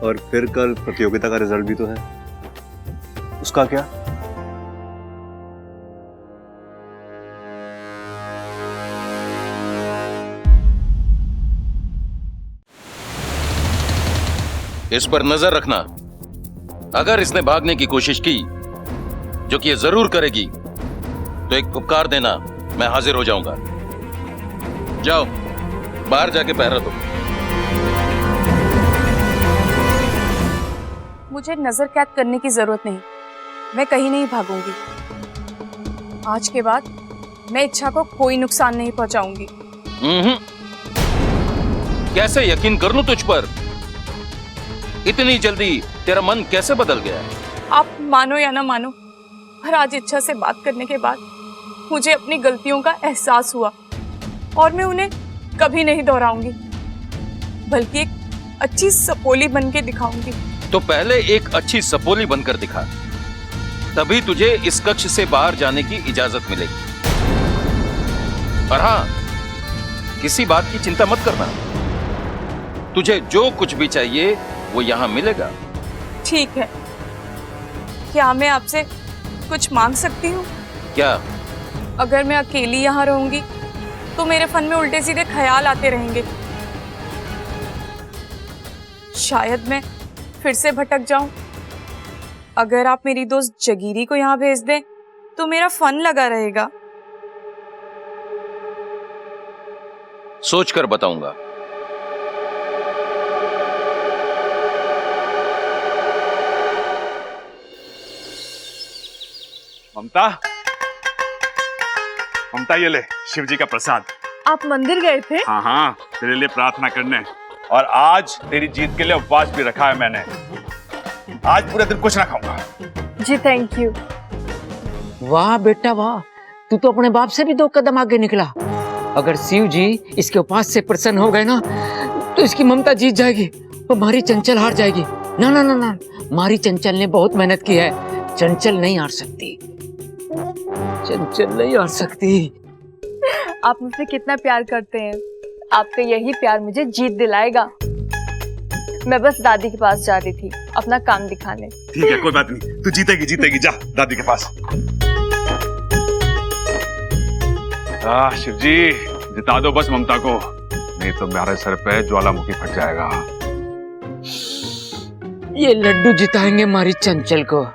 और फिर कल प्रतियोगिता का रिजल्ट भी तो है, उसका क्या? इस पर नजर रखना। अगर इसने भागने की कोशिश की, जो कि ये जरूर करेगी, तो एक पुकार देना, मैं हाजिर हो जाऊंगा। जाओ, बाहर जाके पहरा दो। मुझे नजर कैद करने की जरूरत नहीं, मैं कहीं नहीं भागूंगी। आज के बाद मैं इच्छा को कोई नुकसान नहीं पहुंचाऊंगी। कैसे यकीन कर लूं तुझ पर? इतनी जल्दी तेरा मन कैसे बदल गया? आप मानो या ना मानो, पर आज इच्छा से बात करने के बाद मुझे अपनी गलतियों का एहसास हुआ, और मैं उन्हें कभी नहीं दोहराऊंगी, बल्कि एक अच्छी सपोली बन के दिखाऊंगी। तो पहले एक अच्छी सपोली बनकर दिखा, तभी तुझे इस कक्ष से बाहर जाने की इजाजत मिलेगी। और हाँ, किसी बात की चिंता मत करना, तुझे जो कुछ भी चाहिए वो यहां मिलेगा। ठीक है, क्या मैं आपसे कुछ मांग सकती हूँ? क्या? अगर मैं अकेली यहाँ रहूंगी तो मेरे फन में उल्टे सीधे ख्याल आते रहेंगे। शायद मैं फिर से भटक जाऊं। अगर आप मेरी दोस्त जगीरी को यहाँ भेज दें तो मेरा फन लगा रहेगा। सोच कर बताऊंगा। ममता, ममता ये ले शिव जी का प्रसाद। आप मंदिर गए थे? हाँ हाँ, तेरे लिए प्रार्थना करने, और आज तेरी जीत के लिए उपवास भी रखा है मैंने। आज पूरे दिन कुछ ना खाऊंगा। जी थैंक यू। वाह बेटा वाह, तू तो अपने बाप से भी 2 कदम आगे निकला। अगर शिव जी इसके उपास से प्रसन्न हो गए ना, तो इसकी ममता जीत जाएगी और मारी चंचल हार जाएगी। ना ना ना ना, मारी चंचल ने बहुत मेहनत की है, चंचल नहीं हार सकती, चंचल नहीं हार सकती। आप मुझसे कितना प्यार करते हैं, आपका यही प्यार मुझे जीत दिलाएगा। मैं बस दादी के पास जा रही थी अपना काम दिखाने। ठीक है, कोई बात नहीं, तू जीतेगी जीतेगी, जा दादी के पास। शिव जी जिता दो बस ममता को, नहीं तो मेरे सर पे ज्वालामुखी फट जाएगा। ये लड्डू जिताएंगे मारी चंचल को।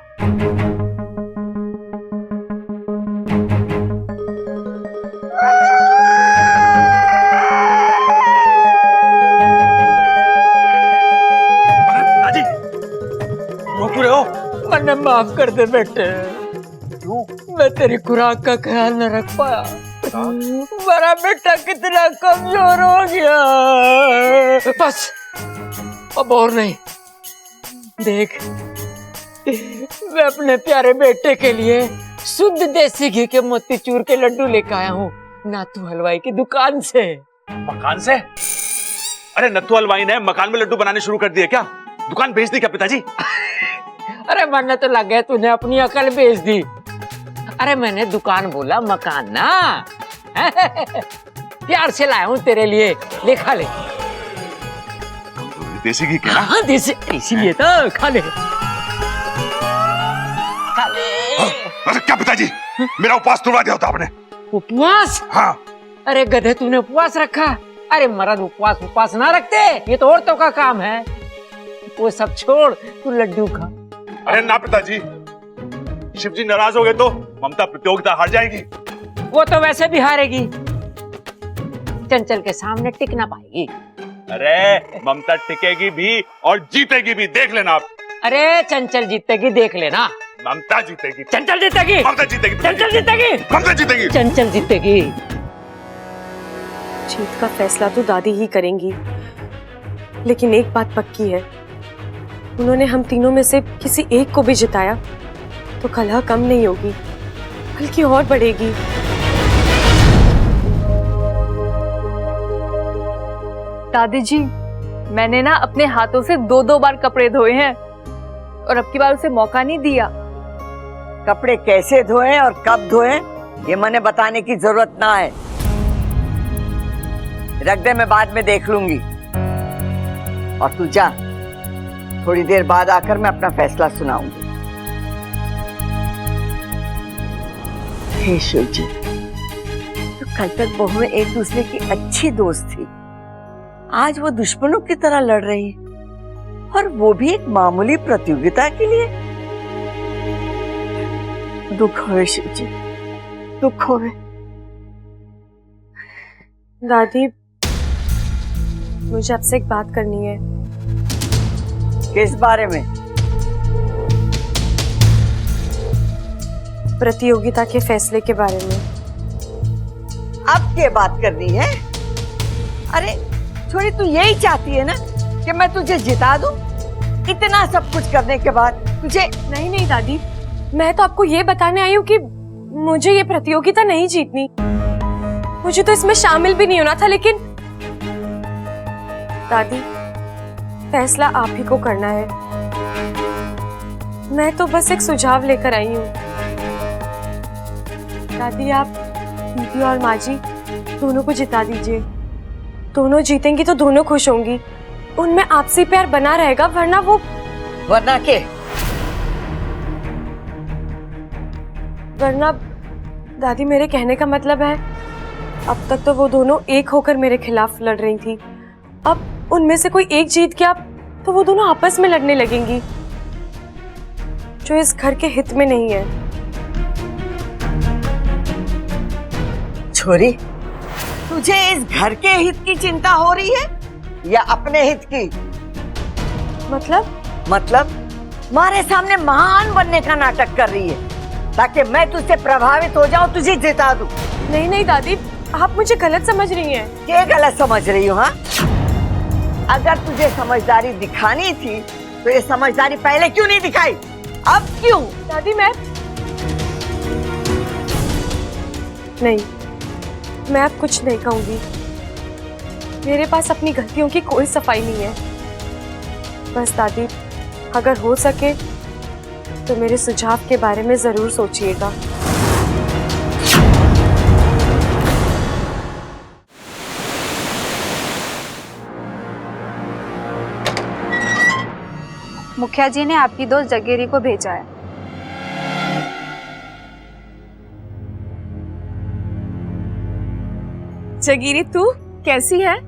मैंने माफ कर दे बेटे। मैं तेरी खुराक का ख्याल न रख पाया। मेरा बेटा कितना कमजोर हो गया। बस अब और नहीं। देख, मैं अपने प्यारे बेटे के लिए शुद्ध देसी घी के मोतीचूर के लड्डू लेकर आया हूँ नाथू हलवाई की दुकान से। मकान से? अरे नत्थू हलवाई ने मकान में लड्डू बनाने शुरू कर दिए क्या? दुकान बेच दी क्या पिताजी? अरे मरने तो लग गया, तूने अपनी अकल बेच दी। अरे मैंने दुकान बोला, मकान ना। प्यार से लाया हूँ तेरे लिए, ले खा ले। देसी घी क्या? हाँ देसी, इसीलिए तो खा ले। खा ले। अरे क्या पिताजी, मेरा उपवास तोड़ा दिया होता आपने। उपवास? हाँ। अरे गधे, तूने उपवास रखा? अरे मर्द उपवास ना रखते, ये तो औरतों का काम है। वो सब छोड़, तू लड्डू खा। अरे ना पिताजी, शिव जी नाराज हो गए तो ममता प्रतियोगिता हार जाएगी। वो तो वैसे भी हारेगी, चंचल के सामने टिक ना पाएगी। अरे ममता टिकेगी भी और जीतेगी भी, देख लेना आप। अरे चंचल जीतेगी, देख लेना। ममता जीतेगी। चंचल जीतेगी। ममता जीतेगी। चंचल जीतेगी। ममता जीतेगी। चंचल जीतेगी। जीत का फैसला तो दादी ही करेंगी, लेकिन एक बात पक्की है, उन्होंने हम तीनों में से किसी एक को भी जिताया तो कलह कम नहीं होगी, बल्कि और बढ़ेगी। दादी जी, मैंने ना अपने हाथों से 2-2 बार कपड़े धोए हैं और अब की बार उसे मौका नहीं दिया। कपड़े कैसे धोए और कब धोए ये मैंने बताने की जरूरत ना है। रख दे, मैं बाद में देख लूंगी। और तू जा, थोड़ी देर बाद आकर मैं अपना फैसला सुनाऊंगी। हे शिव जी, तो कल तक बहुएं एक दूसरे की अच्छी दोस्त थी, आज वो दुश्मनों की तरह लड़ रही है, और वो भी एक मामूली प्रतियोगिता के लिए। दुख होवे शिव जी, दुख होवे। दादी, मुझे आपसे एक बात करनी है। किस बारे में? प्रतियोगिता के फैसले के बारे में। अब क्या बात करनी है? अरे छोड़ी, तू यही चाहती है ना कि मैं तुझे जिता दूं? इतना सब कुछ करने के बाद तुझे? नहीं नहीं दादी, मैं तो आपको ये बताने आई हूँ कि मुझे ये प्रतियोगिता नहीं जीतनी, मुझे तो इसमें शामिल भी नहीं होना था। लेकिन दादी, फैसला आप ही को करना है, मैं तो बस एक सुझाव लेकर आई हूँ। दादी, आप दीदी और माँ जी दोनों को जिता दीजिए। दोनों जीतेंगी तो दोनों खुश होंगी, उनमें आपसी प्यार बना रहेगा, वरना वो। वरना के? वरना दादी, मेरे कहने का मतलब है, अब तक तो वो दोनों एक होकर मेरे खिलाफ लड़ रही थी, अब उनमें से कोई एक जीत गया तो वो दोनों आपस में लड़ने लगेंगी, जो इस घर के हित में नहीं है। छोरी, तुझे इस घर के हित की चिंता हो रही है या अपने हित की? मतलब मारे सामने महान बनने का नाटक कर रही है ताकि मैं तुझसे प्रभावित हो जाऊं, तुझे जिता दूं। नहीं नहीं दादी, आप मुझे गलत समझ रही हैं। क्या गलत समझ रही हो? हाँ, अगर तुझे समझदारी दिखानी थी तो ये समझदारी पहले क्यों नहीं दिखाई? अब क्यों? दादी, मैं अब कुछ नहीं कहूंगी। मेरे पास अपनी गलतियों की कोई सफाई नहीं है। बस दादी, अगर हो सके तो मेरे सुझाव के बारे में जरूर सोचिएगा। मुखिया जी ने आपकी दोस्त जगेरी को भेजा है। जगीरी, तू कैसी है?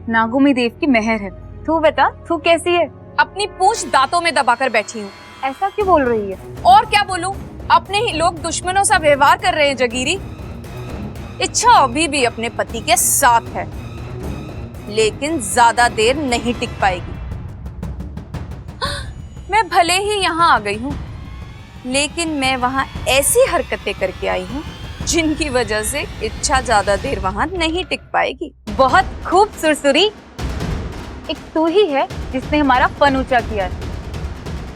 नागुमी देव की मेहर है। तू बता, तू कैसी है? अपनी पूंछ दांतों में दबाकर बैठी हूँ। ऐसा क्यों बोल रही है? और क्या बोलूं, अपने ही लोग दुश्मनों सा व्यवहार कर रहे हैं जगीरी। इच्छा अभी भी अपने पति के साथ है, लेकिन ज्यादा देर नहीं टिक पाएगी। मैं भले ही यहाँ आ गई हूँ, लेकिन मैं वहाँ ऐसी हरकतें करके आई हूँ जिनकी वजह से इच्छा ज्यादा देर वहाँ नहीं टिक पाएगी। बहुत खूब सुरसुरी। एक तू ही है जिसने हमारा फन ऊंचा किया है।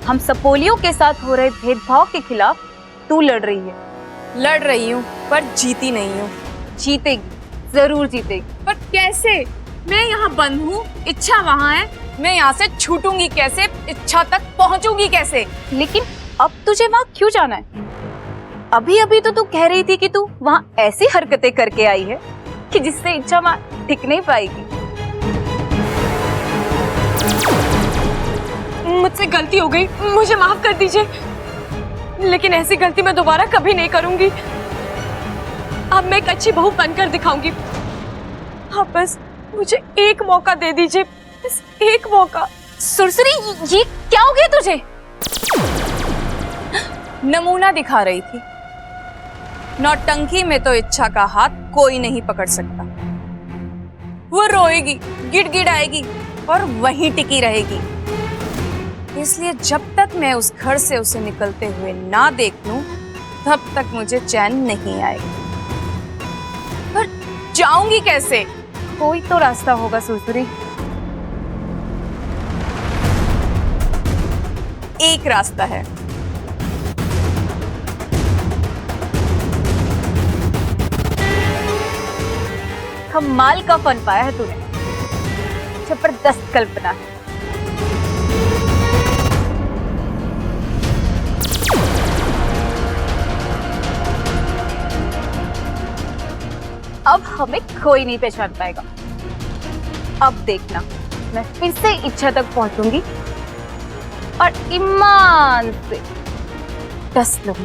हम सपोलियों के साथ हो रहे भेदभाव के खिलाफ तू लड़ रही है। लड़ रही हूँ पर जीती नहीं हूँ। जीतेगी, जरूर जीतेगी। पर कैसे? मैं यहाँ बंद हूँ, इच्छा वहाँ है। मैं यहाँ से छूटूंगी कैसे? इच्छा तक पहुँचूंगी कैसे? लेकिन अब तुझे वहाँ क्यों जाना है? अभी अभी तो तू कह रही थी कि तू वहाँ ऐसी हरकतें करके आई है कि जिससे इच्छा वहाँ टिक नहीं पाएगी। मुझसे गलती हो गई, मुझे माफ कर दीजिए, लेकिन ऐसी गलती मैं दोबारा कभी नहीं करूंगी। अब मैं एक अच्छी बहू बनकर दिखाऊंगी। आप बस मुझे एक मौका दे दीजिए, बस एक मौका। सुरसुरी, ये क्या हो गया तुझे? नमूना दिखा रही थी। नौटंकी में तो इच्छा का हाथ कोई नहीं पकड़ सकता। वो रोएगी, गिड़गिड़ाएगी और वहीं टिकी रहेगी। इसलिए जब तक मैं उस घर से उसे निकलते हुए ना देख लूं, तब तक मुझे चैन नहीं आएगा। पर जाऊंगी कैसे? कोई तो रास्ता होगा सुरसुरी। एक रास्ता है। कमाल का फन पाया है तूने। जबरदस्त कल्पना है। अब हमें कोई नहीं पहचान पाएगा। अब देखना, मैं फिर से इच्छा तक पहुंचूंगी और ईमान से डस लूंगी।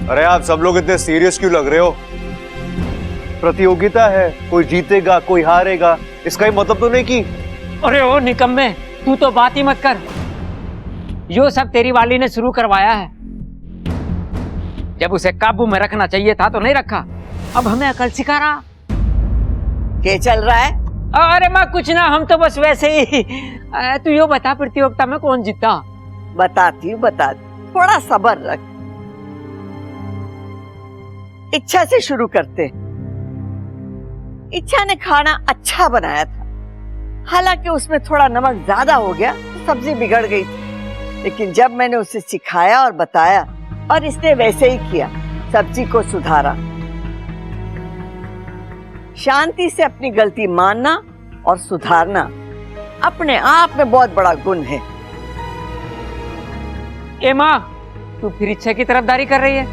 अरे आप सब लोग इतने सीरियस क्यों लग रहे हो? प्रतियोगिता है, कोई जीतेगा कोई हारेगा, इसका ही मतलब तो नहीं कि। अरे ओ निकम्मे, तू तो बात ही मत कर। यो सब तेरी वाली ने शुरू करवाया है। जब उसे काबू में रखना चाहिए था तो नहीं रखा। अब हमें अकल सिखा रहा। क्या चल रहा है? अरे माँ कुछ ना, हम तो बस वैसे ही। तू यो बता, प्रतियोगिता में कौन जीता? बताती हूँ, थोड़ा सब्र रख। इच्छा से शुरू करते। इच्छा ने खाना अच्छा बनाया था, हालांकि उसमें थोड़ा नमक ज्यादा हो गया, सब्जी बिगड़ गई थी। लेकिन जब मैंने उसे सिखाया और बताया और इसने वैसे ही किया, सब्जी को सुधारा। शांति से अपनी गलती मानना और सुधारना अपने आप में बहुत बड़ा गुण है। ए माँ, तू फिर इच्छा की तरफदारी कर रही है?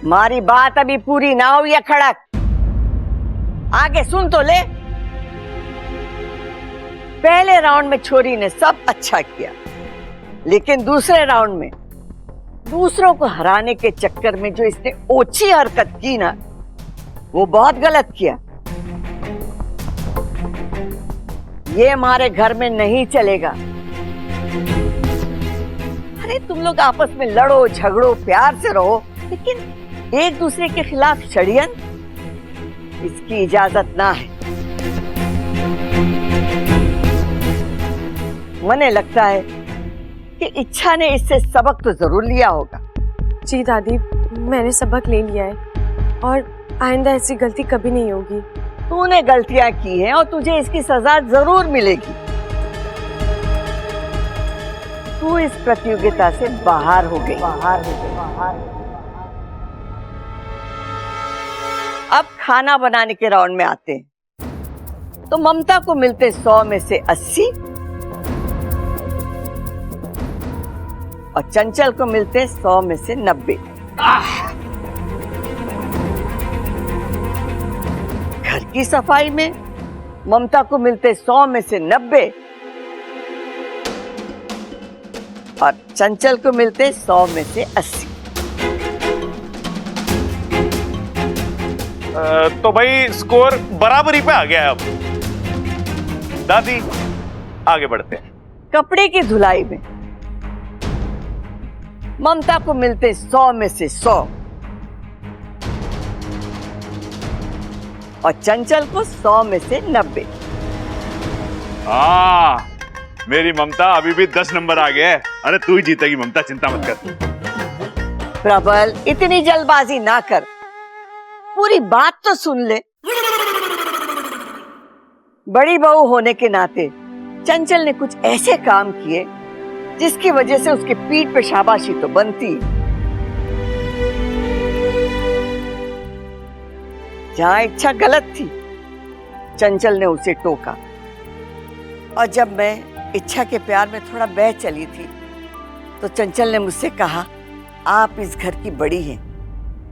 हमारी बात अभी पूरी ना हुई है खड़क, आगे सुन तो ले। पहले राउंड में छोरी ने सब अच्छा किया, लेकिन दूसरे राउंड में दूसरों को हराने के चक्कर में जो इसने ओछी हरकत की ना, वो बहुत गलत किया। ये हमारे घर में नहीं चलेगा। अरे तुम लोग आपस में लड़ो झगड़ो, प्यार से रहो, लेकिन एक दूसरे के खिलाफ षड्यंत्र, इसकी इजाजत ना है। मुझे लगता है कि इच्छा ने इससे सबक तो जरूर लिया होगा। जी दादी, मैंने सबक ले लिया है और आइंदा ऐसी गलती कभी नहीं होगी। तूने गलतियां की हैं और तुझे इसकी सजा जरूर मिलेगी। तू इस प्रतियोगिता से बाहर हो गई। अब खाना बनाने के राउंड में आते हैं। तो ममता को मिलते 100 में से 80 और चंचल को मिलते 100 में से 90। घर की सफाई में ममता को मिलते 100 में से 90 और चंचल को मिलते 100 में से 80। तो भाई स्कोर बराबरी पे आ गया है। अब दादी आगे बढ़ते हैं। कपड़े की धुलाई में ममता को मिलते 100 में से 100 और चंचल को 100 में से 90। हाँ, मेरी ममता अभी भी 10 नंबर आ गए। अरे तू ही जीतेगी ममता, चिंता मत कर। प्रबल, इतनी जल्दबाजी ना कर, पूरी बात तो सुन ले। बड़ी बहू होने के नाते चंचल ने कुछ ऐसे काम किए जिसकी वजह से उसके पीठ पे शाबाशी तो बनती। जहां इच्छा गलत थी, चंचल ने उसे टोका। और जब मैं इच्छा के प्यार में थोड़ा बह चली थी तो चंचल ने मुझसे कहा, आप इस घर की बड़ी हैं,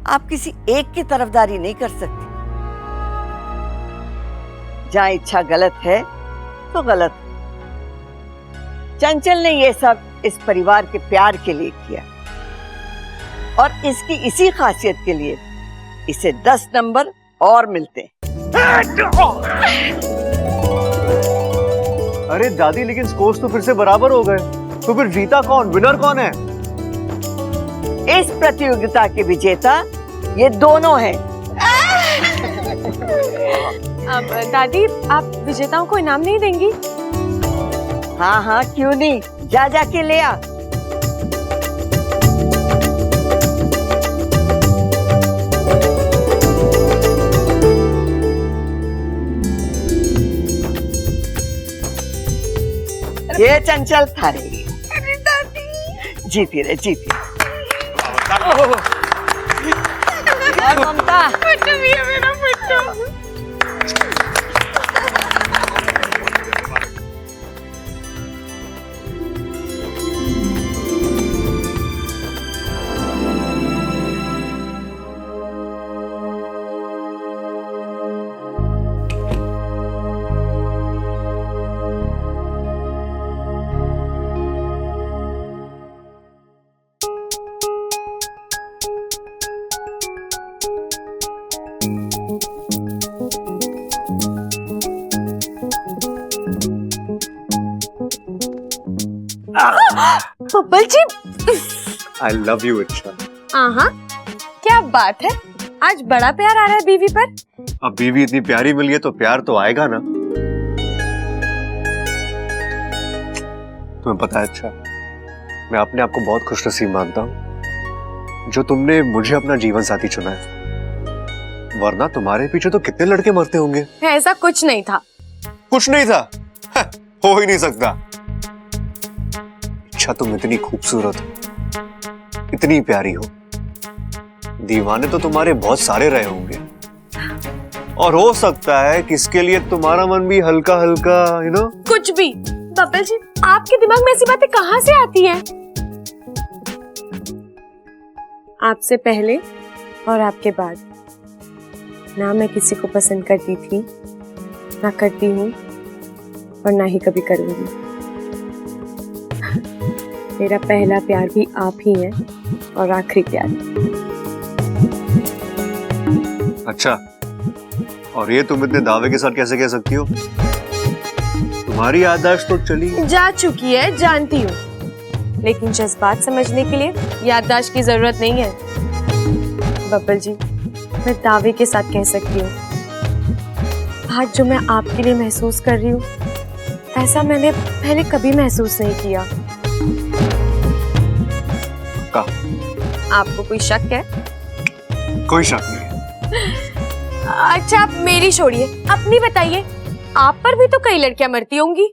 आप किसी एक की तरफदारी नहीं कर सकती। जहां इच्छा गलत है तो गलत है। चंचल ने ये सब इस परिवार के प्यार के लिए किया और इसकी इसी खासियत के लिए इसे 10 नंबर और मिलते हैं। अरे दादी, लेकिन स्कोर्स तो फिर से बराबर हो गए, तो फिर जीता कौन, विनर कौन है? इस प्रतियोगिता के विजेता ये दोनों हैं। अब दादी, आप विजेताओं को इनाम नहीं देंगी? हाँ हाँ, क्यों नहीं, जा जाके ले आ। ये चंचल थारे जीती रहे, जीती रहे। और ममता, बब्बल जी, आई लव यू इच्छा। हाँ, क्या बात है, आज बड़ा प्यार आ रहा है बीवी पर। अब बीवी इतनी प्यारी मिली है तो प्यार तो आएगा ना। तुम्हें पता है अच्छा, मैं अपने आप को बहुत खुशनसीब मानता हूँ जो तुमने मुझे अपना जीवन साथी चुना है, वरना तुम्हारे पीछे तो कितने लड़के मरते होंगे। ऐसा कुछ नहीं था। कुछ नहीं था? हो ही नहीं सकता। अच्छा, तुम इतनी खूबसूरत हो, इतनी प्यारी हो, दीवाने तो तुम्हारे बहुत सारे रहे होंगे, और हो सकता है कि इसके लिए तुम्हारा मन भी हल्का हल्का, यू नो। कुछ भी बब्बल जी, आपके दिमाग में ऐसी बातें कहाँ से आती हैं? आपसे पहले और आपके बाद ना मैं किसी को पसंद करती थी, ना करती हूँ, और ना ही कभी करूंगी। मेरा पहला प्यार भी आप ही हैं और आखिरी प्यार। अच्छा, और ये तुम इतने दावे के साथ कैसे कह सकती हो? तुम्हारी याददाश्त तो चली जा चुकी है, जानती हूँ, लेकिन जज्बात समझने के लिए याददाश्त की जरूरत नहीं है। बब्बल जी, मैं दावे के साथ कह सकती हूँ, आज जो मैं आपके लिए महसूस कर रही हूँ, ऐसा मैंने पहले कभी महसूस नहीं किया। का? आपको कोई शक है? कोई शक नहीं। अच्छा, आप मेरी छोड़िए, अपनी बताइए, आप पर भी तो कई लड़कियां मरती होंगी।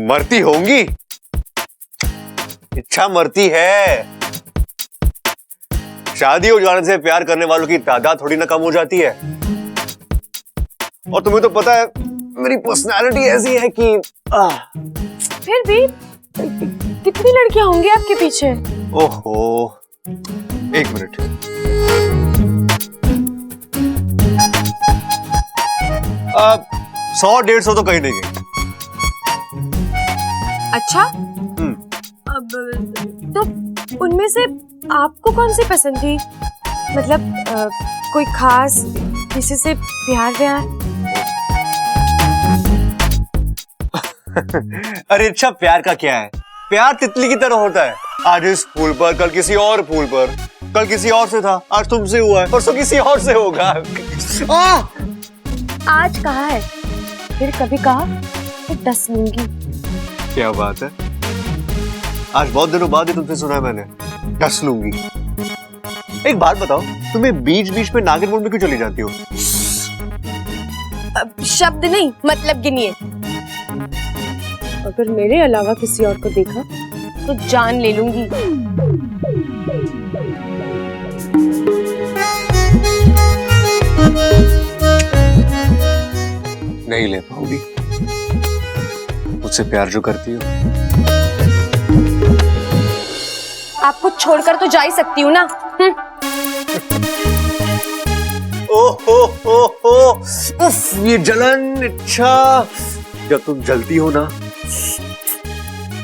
मरती होंगी? इच्छा मरती है। शादी हो जाने से प्यार करने वालों की तादाद थोड़ी ना कम हो जाती है। और तुम्हें तो पता है मेरी पर्सनालिटी ऐसी है कि फिर भी कितनी लड़कियां होंगी आपके पीछे? ओहो, एक मिनट। अब 100-150 तो कहीं नहीं गई। अच्छा, अब तो उनमें से आपको कौन सी पसंद थी? मतलब कोई खास, किसी से प्यार व्यार? अरे अच्छा, प्यार का क्या है? प्यार तितली की तरह होता है, आज इस फूल पर, कल किसी और फूल पर, कल किसी और से था, आज तुमसे हुआ है, परसों किसी और से होगा। आज कहा है, फिर कभी कहा तो डस लूंगी। क्या बात है, आज बहुत दिनों बाद ही तुमसे सुना है मैंने, डस लूंगी। एक बात बताओ, तुम्हें बीच बीच में नागिन मोड में क्यों चली जाती हो? शब्द नहीं, मतलब गिनिए। अगर मेरे अलावा किसी और को देखा तो जान ले लूंगी। नहीं ले पाऊंगी, मुझसे प्यार जो करती हो। आपको छोड़कर तो जा ही सकती हूँ ना। ओहो उफ, ये जलन, इच्छा, जब तुम जलती हो ना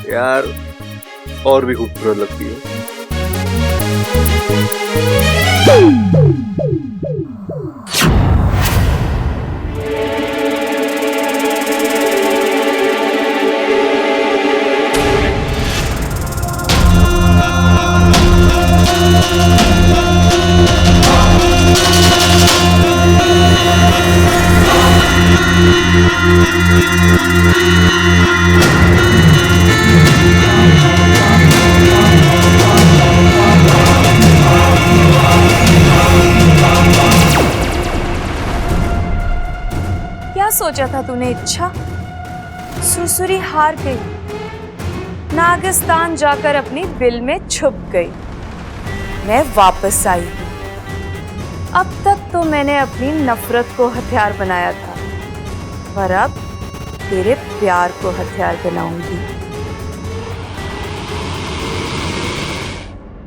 यार, और भी खूबसूरत लगती हो। क्या सोचा था तूने इच्छा? सुरसुरी हार गई, नागिस्तान जाकर अपनी बिल में छुप गई। मैं वापस आई। अब तक तो मैंने अपनी नफरत को हथियार बनाया था, पर अब तेरे प्यार को हथियार बनाऊंगी।